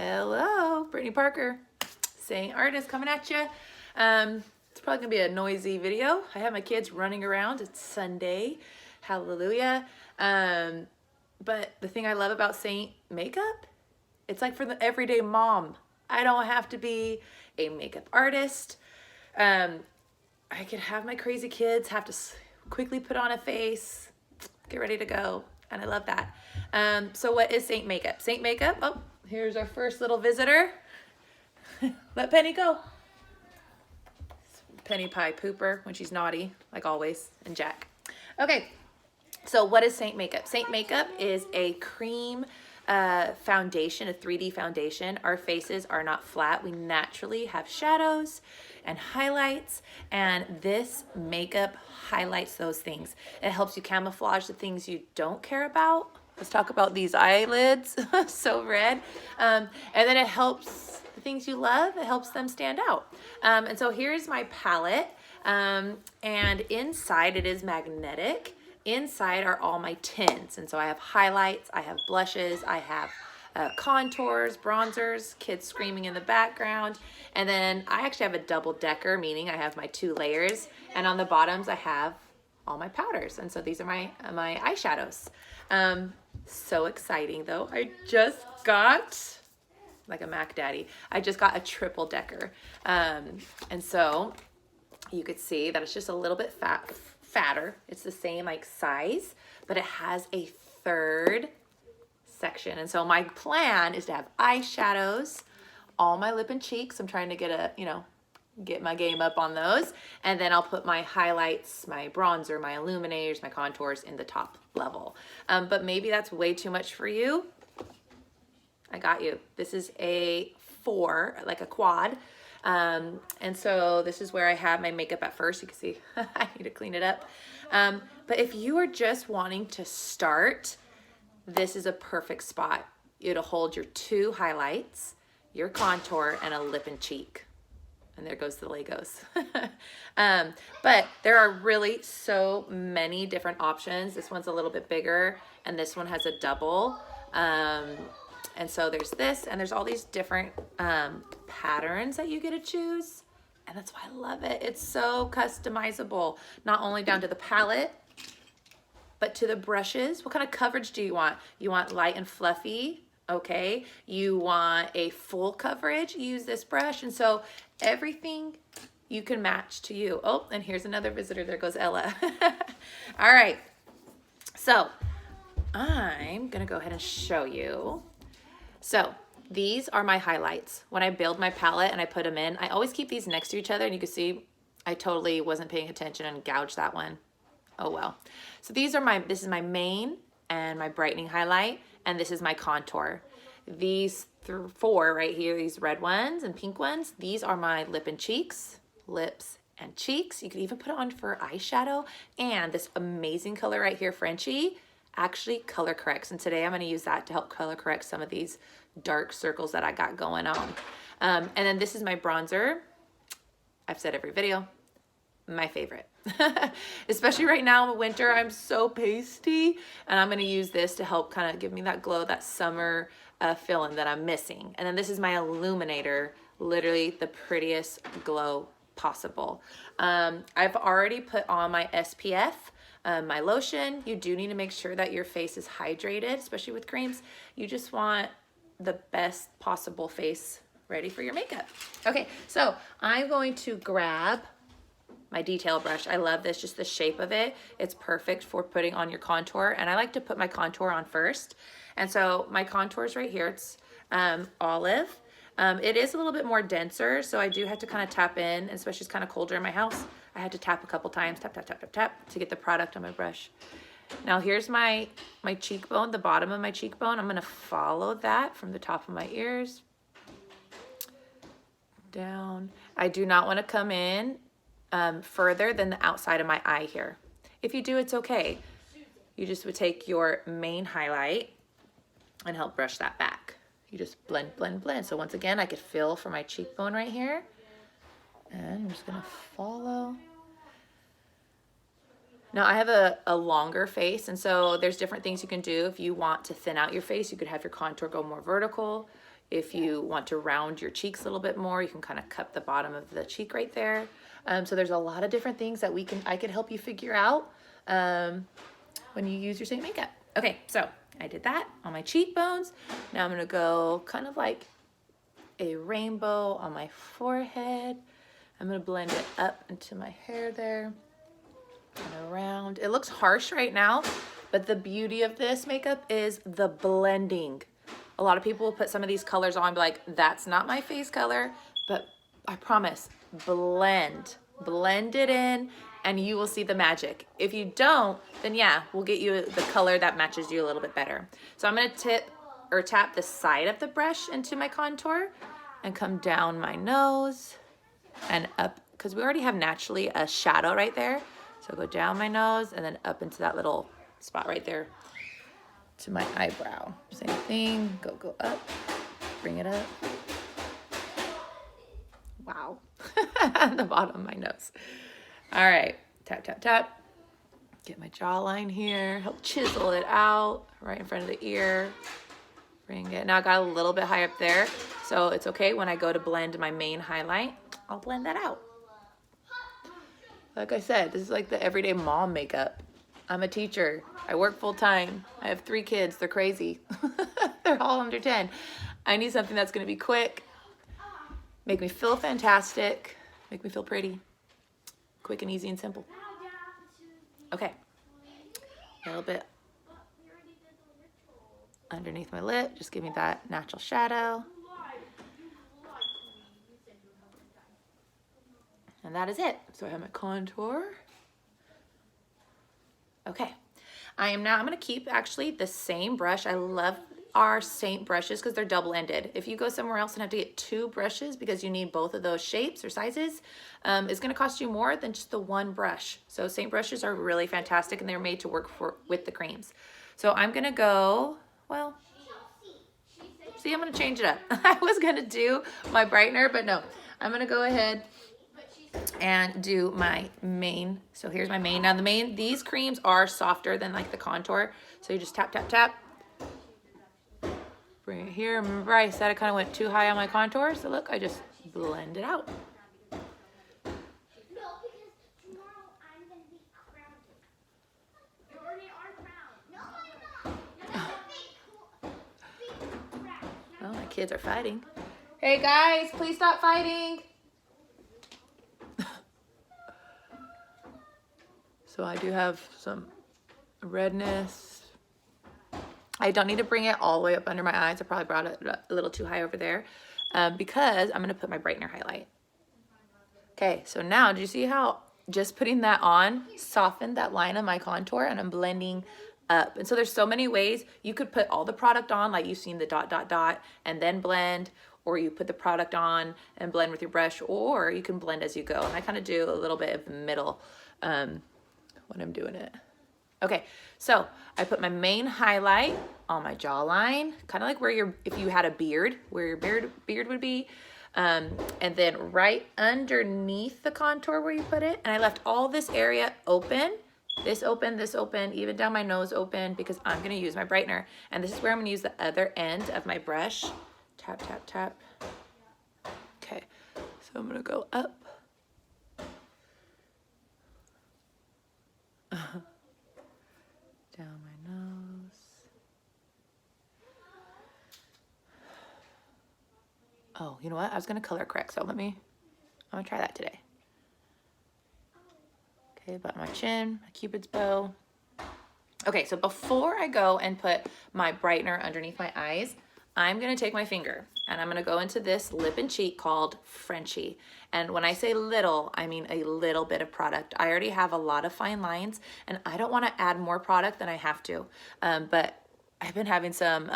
Hello, Brittany Parker, Seint artist coming at you. It's probably gonna be a noisy video. I have my kids running around. It's Sunday, hallelujah. But the thing I love about Seint makeup, it's like for the everyday mom. I don't have to be a makeup artist. I could have my crazy kids have to quickly put on a face, get ready to go, and I love that. So what is Seint makeup? Seint makeup, oh, here's our first little visitor. Let Penny go. Penny pie pooper when she's naughty, like always, and Jack. Okay, so what is Seint makeup? Seint makeup is a cream foundation, a 3D foundation. Our faces are not flat. We naturally have shadows and highlights, and this makeup highlights those things. It helps you camouflage the things you don't care about. Let's talk about these eyelids, so red. And then it helps the things you love, it helps them stand out. And so here's my palette, and inside it is magnetic. Inside are all my tints, and so I have highlights, I have blushes, I have contours, bronzers, kids screaming in the background, and then I actually have a double decker, meaning I have my 2 layers, and on the bottoms I have all my powders, and so these are my eyeshadows. So exciting though. I just got, like a Mac Daddy, I just got a triple decker, and so you could see that it's just a little bit fatter. It's the same like size, but it has a 3rd section. And so my plan is to have eyeshadows, all my lip and cheeks. I'm trying to get my game up on those. And then I'll put my highlights, my bronzer, my illuminators, my contours in the top level. But maybe that's way too much for you. I got you. This is a 4, like a quad. And so this is where I have my makeup at first. You can see I need to clean it up. But if you are just wanting to start, this is a perfect spot. It'll hold your 2 highlights, your contour, and a lip and cheek. And there goes the Legos. But there are really so many different options. This one's a little bit bigger, and this one has a double. And so there's this, and there's all these different patterns that you get to choose. And that's why I love it. It's so customizable, not only down to the palette, but to the brushes. What kind of coverage do you want? You want light and fluffy, okay? You want a full coverage, use this brush. And so everything you can match to you. Oh, and here's another visitor. There goes Ella. All right, so I'm gonna go ahead and show you. So these are my highlights. When I build my palette and I put them in, I always keep these next to each other, and you can see I totally wasn't paying attention and gouged that one. Oh well. So these are this is my main and my brightening highlight, and this is my contour. These 4 right here, these red ones and pink ones, these are my lip and cheeks, lips and cheeks. You could even put it on for eyeshadow, and this amazing color right here, Frenchie, actually color corrects, and today I'm going to use that to help color correct some of these dark circles that I got going on. And then this is my bronzer. I've said every video, my favorite. Especially right now in winter, I'm so pasty, and I'm going to use this to help kind of give me that glow, that summer feeling that I'm missing. And then this is my illuminator, literally the prettiest glow possible. I've already put on my SPF. My lotion. You do need to make sure that your face is hydrated, especially with creams. You just want the best possible face ready for your makeup. Okay, so I'm going to grab my detail brush. I love this, just the shape of it. It's perfect for putting on your contour, and I like to put my contour on first. And so my contour is right here. It's olive. It is a little bit more denser, so I do have to kind of tap in, especially it's kind of colder in my house. I had to tap a couple times, tap, tap, tap, tap, tap, to get the product on my brush. Now here's my cheekbone, the bottom of my cheekbone. I'm gonna follow that from the top of my ears down. I do not wanna come in further than the outside of my eye here. If you do, it's okay. You just would take your main highlight and help brush that back. You just blend, blend, blend. So once again, I could feel for my cheekbone right here. And I'm just gonna follow. Now I have a longer face, and so there's different things you can do. If you want to thin out your face, you could have your contour go more vertical. If you want to round your cheeks a little bit more, you can kind of cup the bottom of the cheek right there. So there's a lot of different things that I could help you figure out when you use your Seint makeup. Okay, so I did that on my cheekbones. Now I'm gonna go kind of like a rainbow on my forehead. I'm gonna blend it up into my hair there and around. It looks harsh right now, but the beauty of this makeup is the blending. A lot of people will put some of these colors on and be like, that's not my face color, but I promise, blend it in and you will see the magic. If you don't, then yeah, we'll get you the color that matches you a little bit better. So I'm gonna tap the side of the brush into my contour and come down my nose and up, because we already have naturally a shadow right there. So go down my nose and then up into that little spot right there to my eyebrow. Same thing, go up, bring it up. Wow, the bottom of my nose. All right, tap, tap, tap. Get my jawline here, help chisel it out right in front of the ear. Bring it, now I got a little bit high up there, so it's okay when I go to blend my main highlight, I'll blend that out. Like I said, this is like the everyday mom makeup. I'm a teacher, I work full time, I have 3 kids, they're crazy. They're all under 10. I need something that's gonna be quick, make me feel fantastic, make me feel pretty, quick and easy and simple. Okay, a little bit underneath my lip, just give me that natural shadow. And that is it. So I have my contour. Okay, I'm gonna keep actually the same brush. I love our Seint brushes because they're double-ended. If you go somewhere else and have to get 2 brushes because you need both of those shapes or sizes, it's gonna cost you more than just the 1 brush. So Seint brushes are really fantastic and they're made to work with the creams. So I'm gonna go, well, see, I'm gonna change it up. I was gonna do my brightener, but no, I'm gonna go ahead and do my main. So here's my main. Now these creams are softer than like the contour. So you just tap, tap, tap. Bring it here. Remember I said I kind of went too high on my contour. So look, I just blend it out. Oh, my kids are fighting. Hey guys, please stop fighting. So I do have some redness. I don't need to bring it all the way up under my eyes. I probably brought it a little too high over there because I'm gonna put my Brightener Highlight. Okay, so now, did you see how just putting that on softened that line of my contour, and I'm blending up. And so there's so many ways you could put all the product on, like you've seen the dot, dot, dot, and then blend, or you put the product on and blend with your brush, or you can blend as you go. And I kind of do a little bit of the middle when I'm doing it. Okay, so I put my main highlight on my jawline, kind of like where if you had a beard, where your beard would be. And then right underneath the contour where you put it. And I left all this area open, this open, even down my nose open, because I'm gonna use my brightener. And this is where I'm gonna use the other end of my brush. Tap, tap, tap. Okay, so I'm gonna go up. Down my nose. Oh, you know what? I was gonna color correct, so I'm gonna try that today. Okay, about my chin, my Cupid's bow. Okay, so before I go and put my brightener underneath my eyes, I'm gonna take my finger and I'm gonna go into this lip and cheek called Frenchie. And when I say little, I mean a little bit of product. I already have a lot of fine lines and I don't wanna add more product than I have to. But I've been having some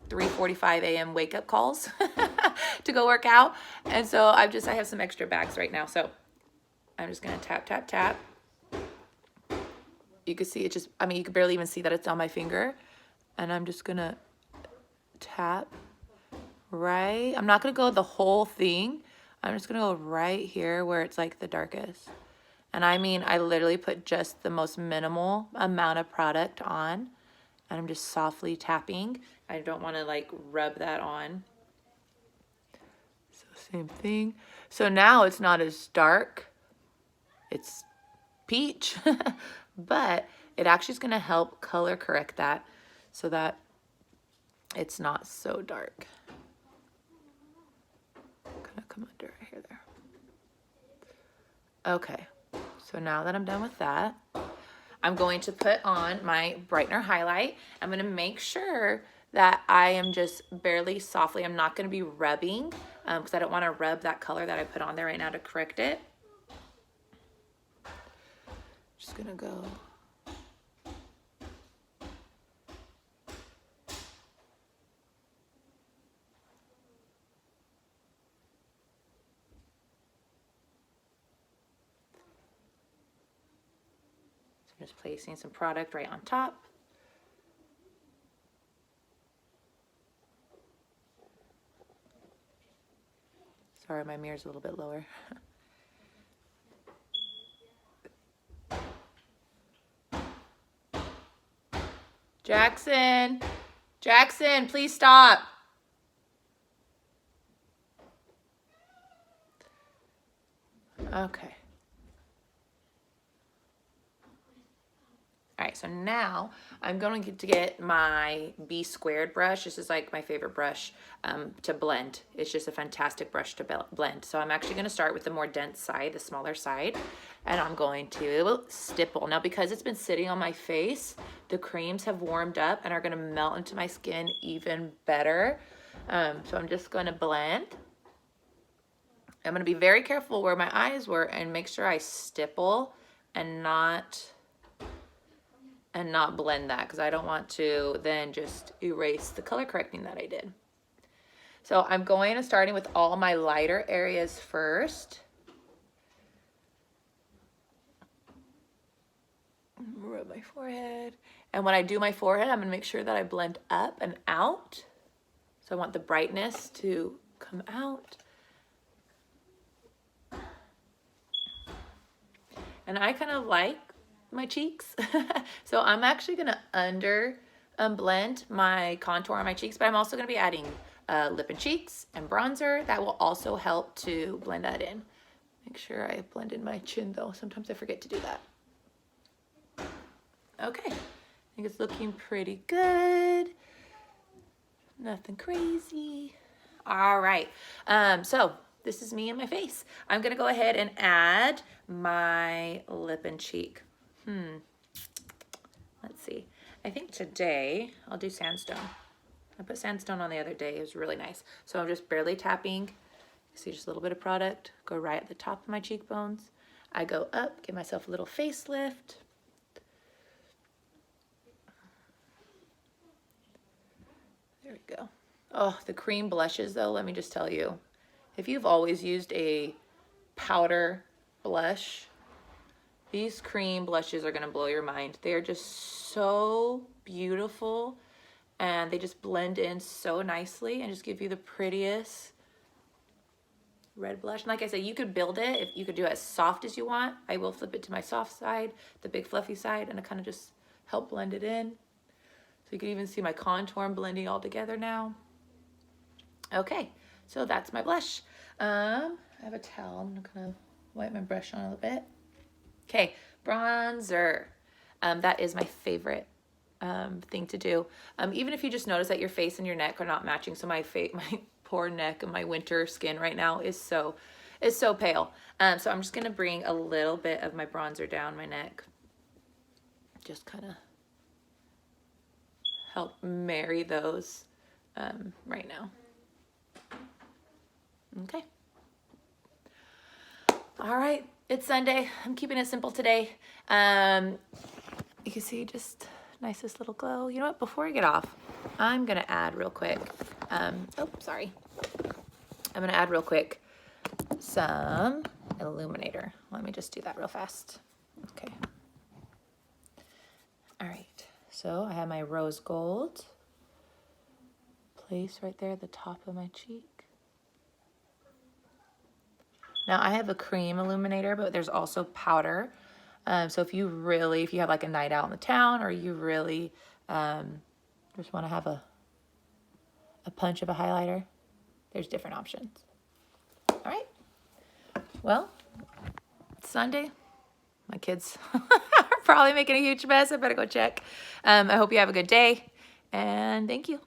3:45 a.m. wake up calls to go work out. And so I have some extra bags right now. So I'm just gonna tap, tap, tap. You can see it just, I mean, you can barely even see that it's on my finger. And I'm just gonna tap right. I'm not gonna go the whole thing. I'm just gonna go right here where it's like the darkest. And I mean, I literally put just the most minimal amount of product on. and I'm just softly tapping. I don't want to like rub that on. So same thing. So now it's not as dark. It's peach, but it actually is going to help color correct that so that it's not so dark. Kind of come under right here there. Okay, so now that I'm done with that, I'm going to put on my Brightener Highlight. I'm going to make sure that I am just barely softly, I'm not going to be rubbing because I don't want to rub that color that I put on there right now to correct it. Just going to go. Just placing some product right on top. Sorry, my mirror's a little bit lower. Jackson, Jackson, please stop. Okay. All right, so now I'm going to get my B² brush. This is like my favorite brush to blend. It's just a fantastic brush to blend. So I'm actually going to start with the more dense side, the smaller side, and I'm going to stipple. Now, because it's been sitting on my face, the creams have warmed up and are going to melt into my skin even better. So I'm just going to blend. I'm going to be very careful where my eyes were and make sure I stipple and not blend that, because I don't want to then just erase the color correcting that I did. So I'm going to starting with all my lighter areas first. Rub my forehead. And when I do my forehead, I'm going to make sure that I blend up and out. So I want the brightness to come out. And I kind of like my cheeks. So I'm actually gonna under blend my contour on my cheeks, but I'm also gonna be adding lip and cheeks and bronzer. That will also help to blend that in. Make sure I blend in my chin though. Sometimes I forget to do that. Okay, I think it's looking pretty good. Nothing crazy. All right, so this is me and my face. I'm gonna go ahead and add my lip and cheek. Let's see. I think today I'll do sandstone. I put sandstone on the other day. It was really nice. So I'm just barely tapping. See, just a little bit of product. Go right at the top of my cheekbones. I go up, give myself a little facelift. There we go. Oh, the cream blushes though, let me just tell you. If you've always used a powder blush, these cream blushes are going to blow your mind. They are just so beautiful and they just blend in so nicely and just give you the prettiest red blush. And like I said, you could build it. If you could do it as soft as you want. I will flip it to my soft side, the big fluffy side, and I kind of just help blend it in. So you can even see my contour blending all together now. Okay, so that's my blush. I have a towel. I'm gonna wipe my brush on a little bit. Okay, bronzer. That is my favorite thing to do. Even if you just notice that your face and your neck are not matching. So my poor neck and my winter skin right now is so pale. So I'm just gonna bring a little bit of my bronzer down my neck. Just kind of help marry those right now. Okay. All right. It's Sunday. I'm keeping it simple today. You can see just nicest little glow. You know what? Before I get off, I'm going to add real quick. Oh, sorry. I'm going to add real quick some Illuminator. Let me just do that real fast. Okay. All right. So I have my rose gold. Place right there at the top of my cheek. Now I have a cream illuminator, but there's also powder. So if you have like a night out in the town or you really Just want to have a punch of a highlighter, there's different options. All right. Well, it's Sunday. My kids are probably making a huge mess. I better go check. I hope you have a good day, and thank you.